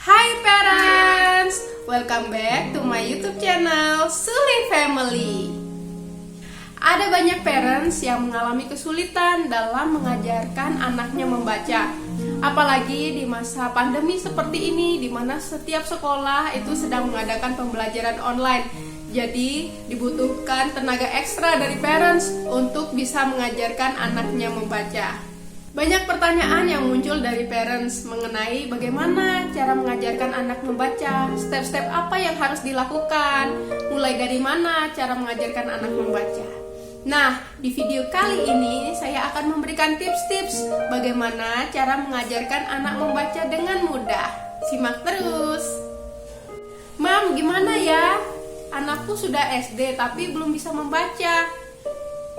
Hai parents, welcome back to my YouTube channel Suli Family. Ada banyak parents yang mengalami kesulitan dalam mengajarkan anaknya membaca. Apalagi di masa pandemi seperti ini, di mana setiap sekolah itu sedang mengadakan pembelajaran online. Jadi dibutuhkan tenaga ekstra dari parents untuk bisa mengajarkan anaknya membaca. Banyak pertanyaan yang muncul dari parents mengenai bagaimana cara mengajarkan anak membaca, step-step apa yang harus dilakukan, mulai dari mana cara mengajarkan anak membaca. Nah, di video kali ini saya akan memberikan tips-tips bagaimana cara mengajarkan anak membaca dengan mudah. Simak terus. Mam, gimana ya? Anakku sudah SD tapi belum bisa membaca.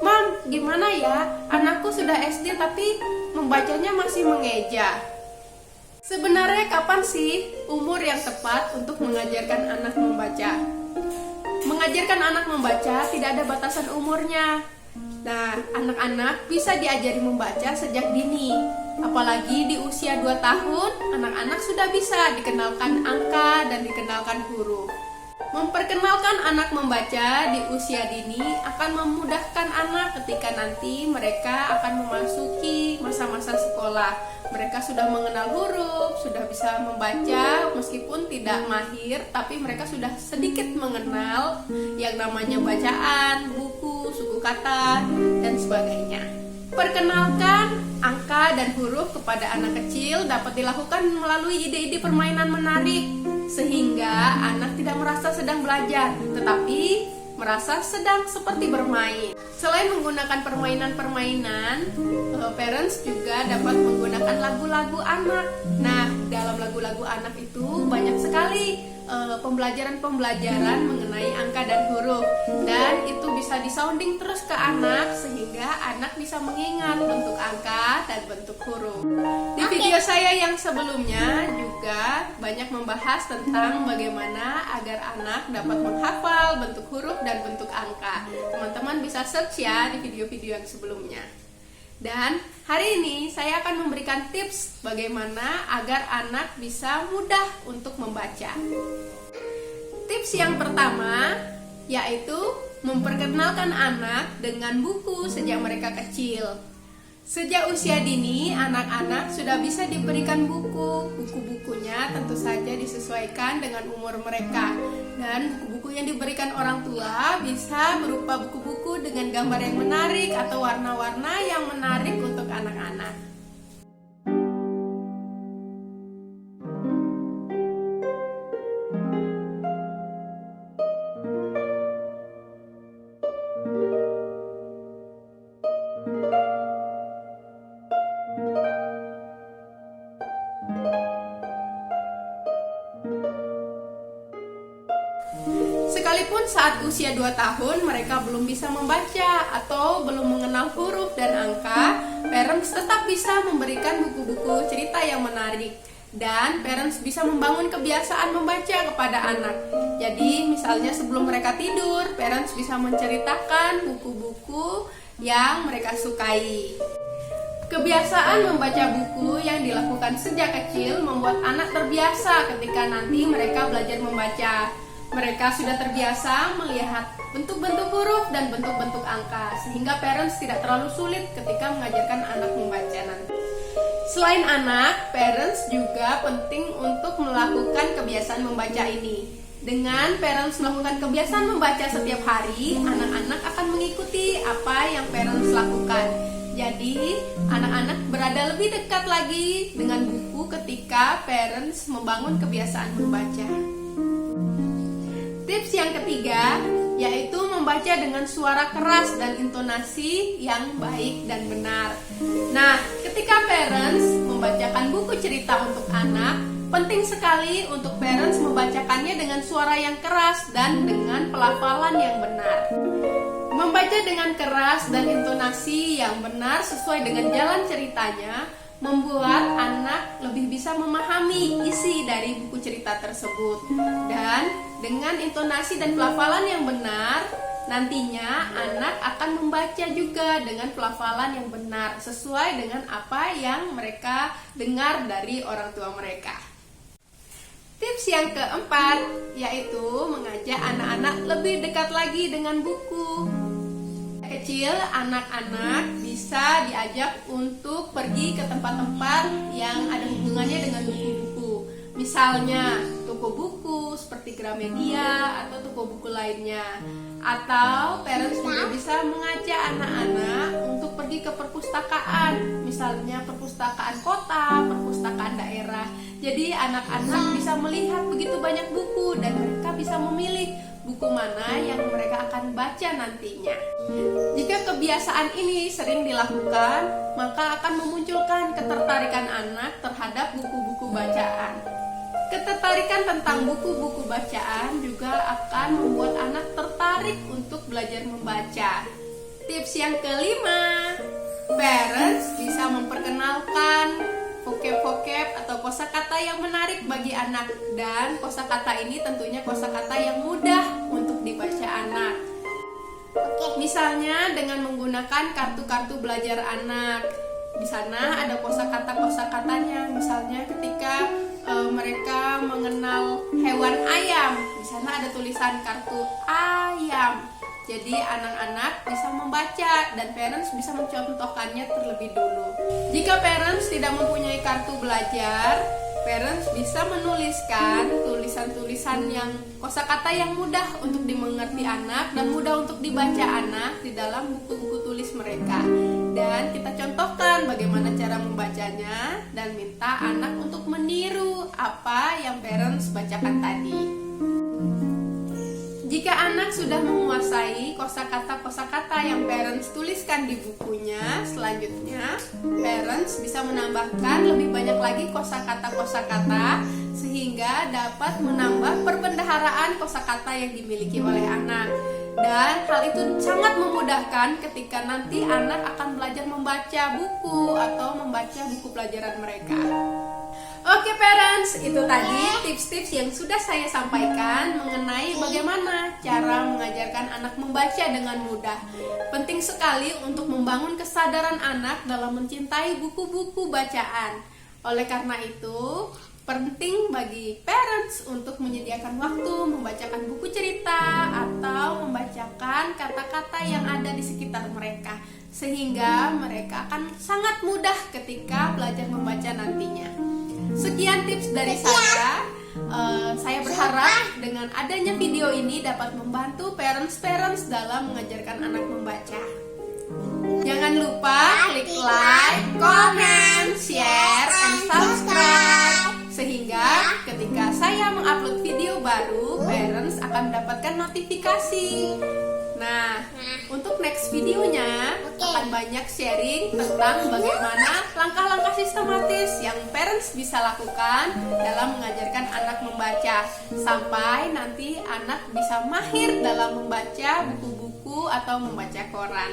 Mam, gimana ya? Anakku sudah SD tapi membacanya masih mengeja. Sebenarnya kapan sih umur yang tepat untuk mengajarkan anak membaca? Mengajarkan anak membaca tidak ada batasan umurnya. Nah, anak-anak bisa diajari membaca sejak dini. Apalagi di usia 2 tahun, anak-anak sudah bisa dikenalkan angka dan dikenalkan huruf. Memperkenalkan anak membaca di usia dini akan memudahkan anak ketika nanti mereka akan memasuki masa-masa sekolah. Mereka sudah mengenal huruf, sudah bisa membaca meskipun tidak mahir, tapi mereka sudah sedikit mengenal yang namanya bacaan, buku, suku kata, dan sebagainya. Perkenalkan angka dan huruf kepada anak kecil dapat dilakukan melalui ide-ide permainan menarik, sehingga anak tidak merasa sedang belajar, tetapi merasa sedang seperti bermain. Selain menggunakan permainan-permainan, parents juga dapat menggunakan lagu-lagu anak. Nah, dalam lagu-lagu anak itu banyak sekali pembelajaran-pembelajaran mengenai angka dan huruf, dan itu bisa disounding terus ke anak sehingga anak bisa mengingat bentuk angka dan bentuk huruf. Di video saya yang sebelumnya juga banyak membahas tentang bagaimana agar anak dapat menghafal bentuk huruf dan bentuk angka. Teman-teman bisa search ya di video-video yang sebelumnya. Dan hari ini saya akan memberikan tips bagaimana agar anak bisa mudah untuk membaca. Tips yang pertama yaitu memperkenalkan anak dengan buku sejak mereka kecil. Sejak usia dini, anak-anak sudah bisa diberikan buku. Buku-bukunya tentu saja disesuaikan dengan umur mereka. Dan buku-buku yang diberikan orang tua bisa berupa buku-buku dengan gambar yang menarik atau warna-warna yang menarik untuk anak-anak. Sekalipun saat usia 2 tahun mereka belum bisa membaca atau belum mengenal huruf dan angka, parents tetap bisa memberikan buku-buku cerita yang menarik. Dan parents bisa membangun kebiasaan membaca kepada anak. Jadi misalnya sebelum mereka tidur, parents bisa menceritakan buku-buku yang mereka sukai. Kebiasaan membaca buku yang dilakukan sejak kecil membuat anak terbiasa ketika nanti mereka belajar membaca. Mereka sudah terbiasa melihat bentuk-bentuk huruf dan bentuk-bentuk angka, sehingga parents tidak terlalu sulit ketika mengajarkan anak membaca nanti. Selain anak, parents juga penting untuk melakukan kebiasaan membaca ini. Dengan parents melakukan kebiasaan membaca setiap hari, anak-anak akan mengikuti apa yang parents lakukan. Jadi, anak-anak berada lebih dekat lagi dengan buku ketika parents membangun kebiasaan membaca. Tips yang ketiga yaitu membaca dengan suara keras dan intonasi yang baik dan benar. Nah, ketika parents membacakan buku cerita untuk anak, penting sekali untuk parents membacakannya dengan suara yang keras dan dengan pelafalan yang benar. Membaca dengan keras dan intonasi yang benar sesuai dengan jalan ceritanya membuat anak lebih bisa memahami isi dari buku cerita tersebut. Dan dengan intonasi dan pelafalan yang benar, nantinya anak akan membaca juga dengan pelafalan yang benar sesuai dengan apa yang mereka dengar dari orang tua mereka. yang keempat, yaitu mengajak anak-anak lebih dekat lagi dengan buku. Kecil, anak-anak bisa diajak untuk pergi ke tempat-tempat yang ada hubungannya dengan buku-buku. Misalnya toko buku seperti Gramedia atau toko buku lainnya. Atau parents juga bisa mengajak anak-anak untuk pergi ke perpustakaan, misalnya perpustakaan kota, perpustakaan daerah. Jadi anak-anak bisa melihat begitu banyak buku dan mereka bisa memilih buku mana yang mereka akan baca nantinya. Jika kebiasaan ini sering dilakukan, maka akan memunculkan ketertarikan anak terhadap buku-buku bacaan. Ketertarikan tentang buku-buku bacaan juga akan membuat anak tertarik untuk belajar membaca. Tips yang kelima, parents bisa memperkenalkan vocab-vocab atau kosakata yang menarik bagi anak, dan kosakata ini tentunya kosakata yang mudah untuk dibaca anak. Misalnya dengan menggunakan kartu-kartu belajar anak. Di sana ada kosakata-kosakatanya. Misalnya ketika mereka mengenal hewan ayam, di sana ada tulisan kartu ayam. Jadi anak-anak bisa membaca dan parents bisa mencontohkannya terlebih dulu. Jika parents tidak mempunyai kartu belajar, parents bisa menuliskan tulisan-tulisan yang kosakata yang mudah untuk dimengerti anak dan mudah untuk dibaca anak di dalam buku-buku tulis mereka. Dan kita contohkan bagaimana cara membacanya dan minta anak untuk meniru apa yang parents bacakan tadi. Jika anak sudah menguasai kosakata-kosakata yang parents tuliskan di bukunya, selanjutnya parents bisa menambahkan lebih banyak lagi kosakata-kosakata sehingga dapat menambah perbendaharaan kosakata yang dimiliki oleh anak. Dan hal itu sangat memudahkan ketika nanti anak akan belajar membaca buku atau membaca buku pelajaran mereka. Oke parents, itu tadi tips-tips yang sudah saya sampaikan mengenai bagaimana cara mengajarkan anak membaca dengan mudah. Penting sekali untuk membangun kesadaran anak dalam mencintai buku-buku bacaan. Oleh karena itu, penting bagi parents untuk menyediakan waktu membacakan buku cerita atau membacakan kata-kata yang ada di sekitar mereka, sehingga mereka akan sangat mudah ketika belajar membaca nantinya. Sekian tips dari saya. Saya berharap dengan adanya video ini dapat membantu parents dalam mengajarkan anak membaca. Jangan lupa klik like, comment, share, and subscribe, sehingga ketika saya mengupload video baru, parents akan mendapatkan notifikasi. Nah, untuk next videonya akan banyak sharing tentang bagaimana langkah-langkah sistematis yang parents bisa lakukan dalam mengajarkan anak membaca, sampai nanti anak bisa mahir dalam membaca buku-buku atau membaca koran.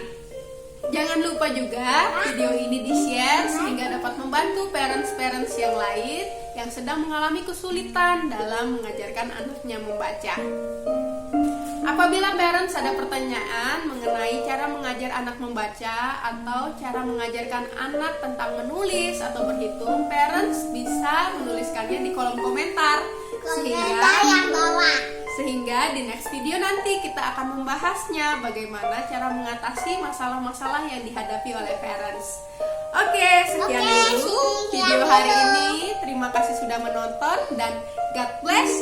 Jangan lupa juga video ini di-share sehingga dapat membantu parents yang lain yang sedang mengalami kesulitan dalam mengajarkan anaknya membaca. Apabila parents ada pertanyaan mengenai cara mengajar anak membaca atau cara mengajarkan anak tentang menulis atau berhitung, parents bisa menuliskannya di kolom komentar sehingga di next video nanti kita akan membahasnya bagaimana cara mengatasi masalah-masalah yang dihadapi oleh parents. Oke, sekian dulu video hari ini. Terima kasih sudah menonton dan God bless